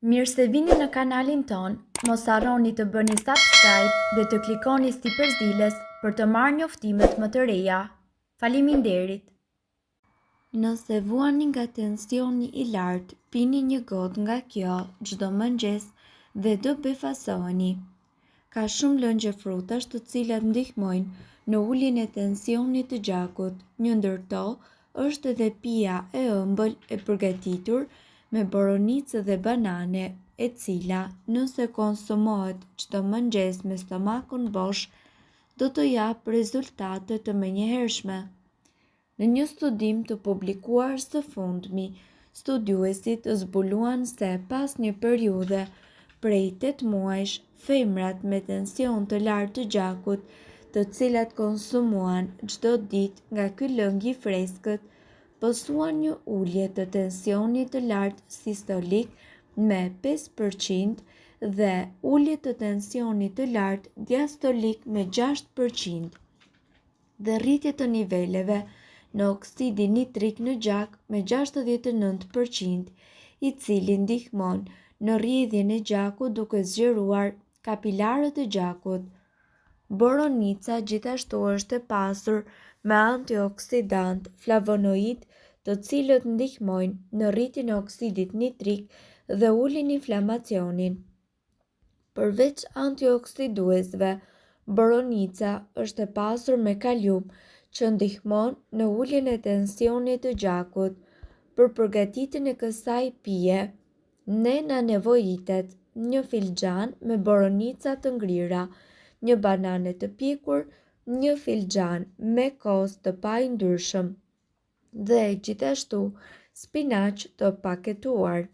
Mirë se vini në kanalin ton, mos harroni të bëni subscribe dhe të klikoni si përzieles për të marrë njoftimet më të reja. Faleminderit! Nëse vuani nga tensioni i lartë, pini një gotë nga kjo çdo mëngjes dhe do befasoheni. Ka shumë lëngje frutash të cilat ndihmojnë në uljen e tensionit të gjakut. Një ndër to është edhe pija e ëmbël e përgatitur me boronicë dhe banane, e cila nëse konsumohet çdo mëngjes me stomakun bosh, do të japë rezultate të menjëhershme. Në një studim të publikuar së fundmi, studiuesit zbuluan se pas një periudhe prej 8 muajsh, femrat me tension të lartë të gjakut, të cilat konsumuan çdo ditë nga ky lëng i freskët, pësuan një ulje të tensionit të lartë sistolik me 5% dhe ulje të tensionit të lartë diastolik me 6% dhe rritje të niveleve në oksidin nitrik në gjak me 69%, i cili ndihmon në rrjedhjen e gjakut duke zgjeruar kapilarët e gjakut. Boronica gjithashtu është e pasur me antioksidant, flavonoid, të cilët ndihmojnë në rritjen e oksidit nitrik dhe ulin inflamacionin. Përveç antioksiduesve, boronica është e pasur me kalium, që ndihmon në uljen e tensionit të gjakut. Për përgatitjen e kësaj pije, ne na nevojitet një filxhan me boronica të ngrira, një banane të pjekur, një filxhan me kos të payndyrshëm dhe gjithashtu spinaq të paketuar.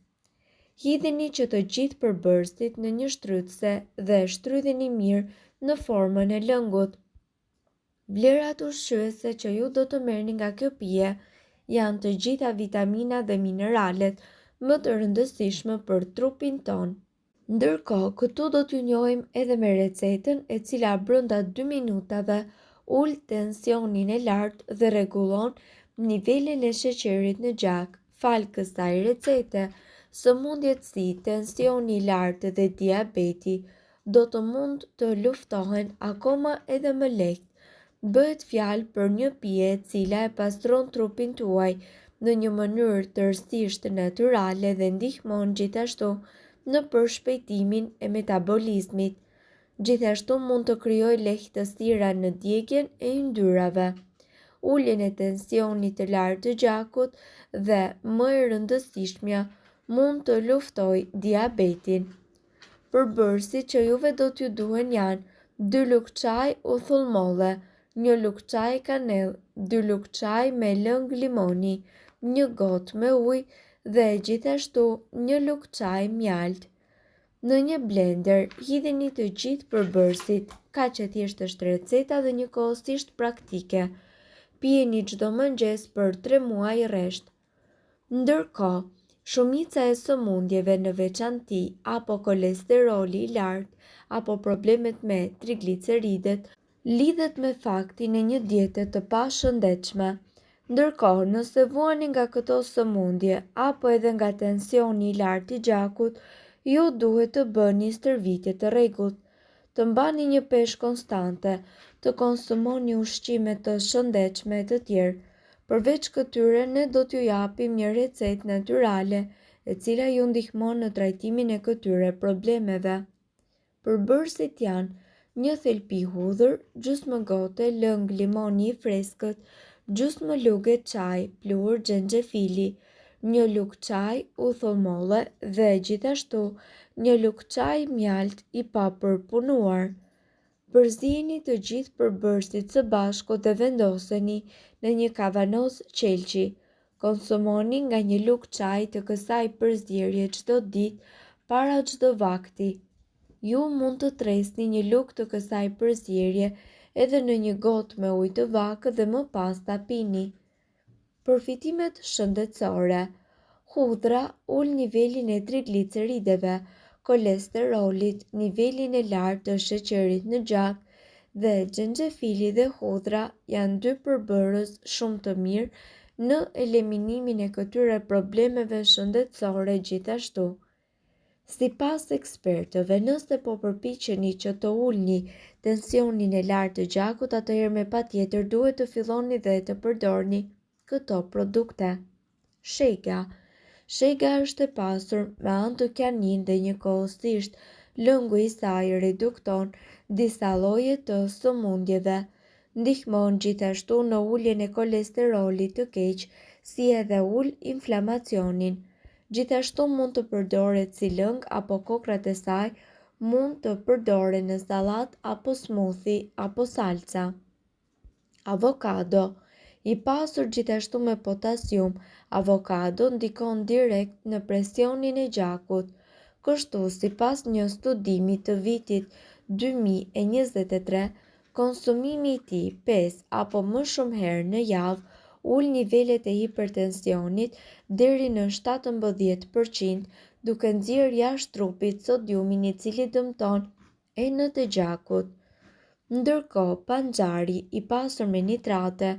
Hidhini që të gjithë përbërësit në një shtrydhse dhe shtrydhini mirë në formën e lëngut. Vlerat ushqyese që ju do të merrni nga kjo pije janë të gjitha vitaminat dhe mineralet më të rëndësishme për trupin ton. Ndërkohë, këtu do t'ju njohim edhe me recetën e cila brenda 2 minutave ul tensionin e lartë dhe rregullon nivelin e sheqerit në gjak. Fal kësaj recete, sëmundjet si tensioni i lartë dhe diabeti do të mund të luftohen akoma edhe më lehtë. Bëhet fjalë për një pije e cila e pastron trupin tuaj në një mënyrë tërësisht natyrale dhe ndihmon gjithashtu në përshpejtimin e metabolizmit. Gjithashtu mund të krijojë lehtësira në djegjen e yndyrave, uljen e tensionit të lartë të gjakut dhe më e rëndësishmja mund të luftojë diabetin. Përbërësit që juve do t'ju duhen janë 2 lugë çaj uthullmolle, 1 lugë çaj kanellë, 2 lugë çaj me lëng limoni, 1 gotë me ujë dhe gjithashtu 1 lugë çaj mjaltë. Në një blender, hidhini të gjithë përbërësit, kaq e thjeshtë është receta dhe njëkohësisht praktike. Pijeni çdo mëngjes për 3 muaj rresht. Ndërkohë, shumica e sëmundjeve, në veçanti apo kolesteroli i lartë apo problemet me trigliceridet, lidhet me faktin e një diete të pashëndetshme. Ndërkohë, nëse vuani nga këto sëmundje apo edhe nga tensioni i lartë i gjakut, ju duhet të bëni stërvitje të rregullt, të mbani një peshë konstante, të konsumoni ushqime të shëndetshme e të tjerë. Përveç këtyre, ne do t'ju japim një recetë natyrale, e cila ju ndihmon në trajtimin e këtyre problemeve. Përbërësit janë 1 thelpi hudhër, gjysmë gote lëng limoni i freskët, gjysmë lugë çaj pluhur xhenxhefili, 1 lugë çaj uthullmolle dhe gjithashtu 1 lugë çaj mjaltë i papërpunuar. Përzijeni të gjithë përbërësit së bashku dhe vendoseni në një kavanoz qelçi. Konsumoni nga 1 lugë çaj të kësaj përzierje çdo ditë para çdo vakti. Ju mund të tresni 1 lugë të kësaj përzierje edhe në një gotë me ujë të vakët dhe më pas ta pini. Përfitimet shëndetësore. Hudhra ul nivelin e triglicerideve, kolesterolit, nivelin e lartë të sheqerit në gjak dhe xhenxhefili dhe hudhra janë 2 përbërës shumë të mirë në eliminimin e këtyre problemeve shëndetësore gjithashtu. Sipas ekspertëve, nëse po përpiqeni që të ulni tensionin e lartë të gjakut, atëherë me patjetër duhet të filloni dhe të përdorni këto produkte. Shega. Shega është e pasur me antokianin dhe njëkohësisht lëngu i saj redukton disa lloje të sëmundjeve. Ndihmon gjithashtu në uljen e kolesterolit të keq, si edhe ul inflamacionin. Gjithashtu mund të përdoret si lëng apo kokrat e saj mund të përdoren në sallatë apo smoothie apo salca. Avokado. I pasur gjithashtu me potasium, avokado ndikon direkt në presionin e gjakut. Kështu, sipas një studimi të vitit 2023, konsumimi i tij 5 apo më shumë herë në javë ul nivelet e hipertensionit deri në 17%, duke nxjerrë jashtë trupit sodiumin i cili dëmton enët e gjakut. Ndërkohë, panxari i pasur me nitrate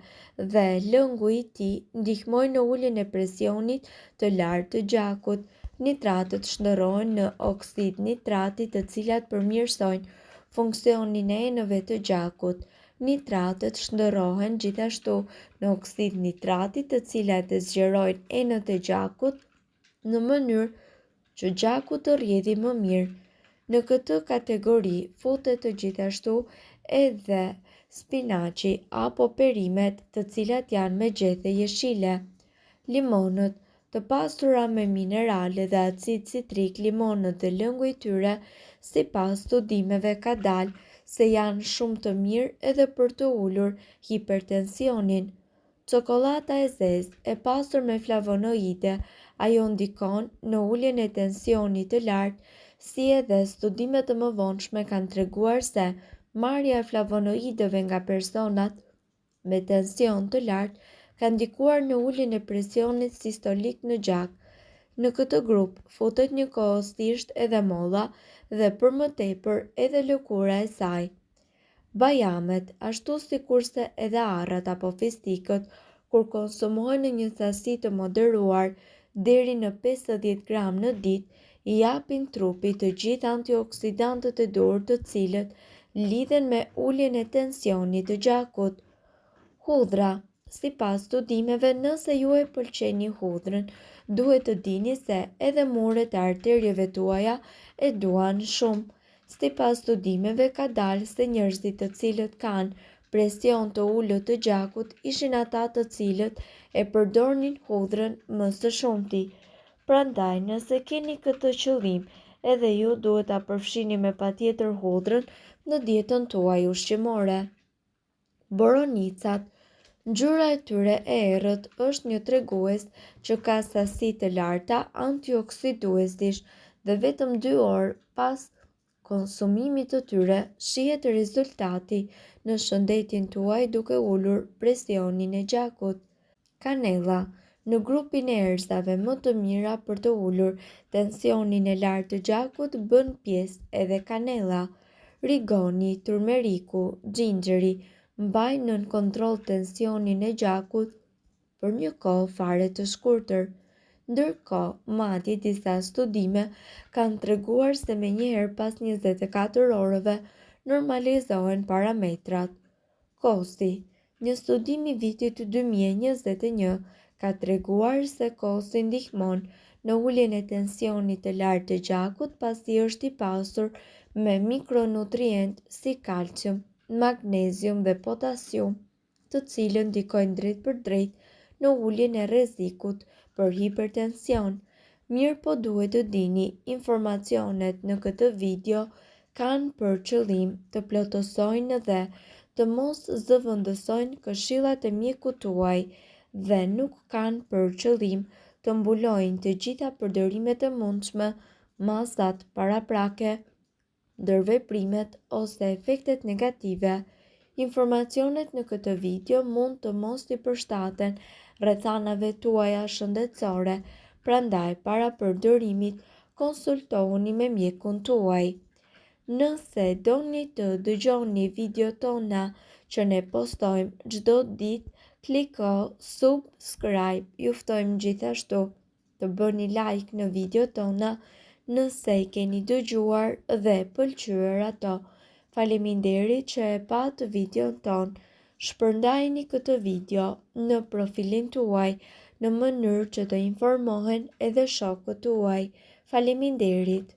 dhe lëngu i tij ndihmojnë në uljen e presionit të lartë të gjakut. Nitratet shndërrohen në oksid nitrati, të cilat përmirësojnë funksionin e enëve të gjakut. Nitratet shndërrohen gjithashtu në oksid nitrati, të cilat e zgjerojnë enët e gjakut në mënyrë që gjaku të rrjedhë më mirë. Në këtë kategori futet gjithashtu edhe spinaqi apo perimet, të cilat janë me gjethe jeshile. Limonët, të pasura me minerale dhe acid citrik, limonët dhe lëngu i tyre, sipas studimeve ka dalë se janë shumë të mirë edhe për të ulur hipertensionin. Çokolata e zezë, e pasur me flavonoide, ajo ndikon në uljen e tensionit të lartë, si edhe studimet të mëvonshme kanë treguar se marrja e flavonoideve nga personat me tension të lartë ka ndikuar në uljen e presionit sistolik në gjak. Në këtë grup futet njëkohësisht edhe molla dhe për më tepër edhe lëkura e saj. Bajamet, ashtu sikurse edhe arrat apo fistikët, kur konsumohen në një sasi të moderuar deri në 50 gram në ditë, i japin trupit të gjithë antioksidantët e duhur, të cilët lidhen me uljen e tensionit të gjakut. Hudhra. Sipas studimeve, nëse ju e pëlqeni hudhrën, duhet të dini se edhe muret e arterjeve tuaja e duan shumë. Sipas studimeve ka dalë se njerëzit të cilët kanë presion të ulët të gjakut ishin ata të cilët e përdornin hudhrën më së shumti. Prandaj, nëse keni këtë qëllim, edhe ju duhet ta përfshini me patjetër hudhrën në dietën tuaj ushqimore. Boronicat. Ngjyra e tyre e errët është një tregues që ka sasi të larta antioksiduesish dhe vetëm 2 orë pas konsumimit të tyre shihet rezultati në shëndetin tuaj duke ulur presionin e gjakut. Kanella. Në grupin e erëzave më të mira për të ulur tensionin e lartë të gjakut bën pjesë edhe kanella. Rigoni, turmeriku, xhinxheri mbajnë nën kontroll tensionin e gjakut për një kohë fare të shkurtër. Ndërkohë, madje disa studime kanë treguar se menjëherë pas 24 orëve normalizohen parametrat. Kosi. Një studim i vitit 2021 ka treguar se kosi ndihmon në uljen e tensionit të lartë të gjakut, pasi është i pasur me mikronutrient si kalcium, magnezium dhe potasium, të cilët ndikojnë drejt për drejt në uljen e rrezikut për hipertension. Mirë po duhet të dini, informacionet në këtë video kanë për qëllim të plotësojnë dhe të mos zëvendësojnë këshillat e mjekut tuaj dhe nuk kanë për qëllim të mbulojnë të gjitha përdorimet e mundshme, masat paraprake, ndërveprimet ose efektet negative. Informacionet në këtë video mund të mos i përshtaten rrethanave tuaja shëndetësore, prandaj para përdorimit konsultohuni me mjekun tuaj. Nëse doni të dëgjoni video tona që ne postojmë çdo ditë, kliko subscribe. Ju ftojmë gjithashtu të bëni like në video tona Nëse i keni dëgjuar dhe pëlqyer ato, faleminderit që e pat videon ton. Shpërndajeni këtë video në profilin tuaj në mënyrë që të informohen edhe shokët tuaj. Faleminderit.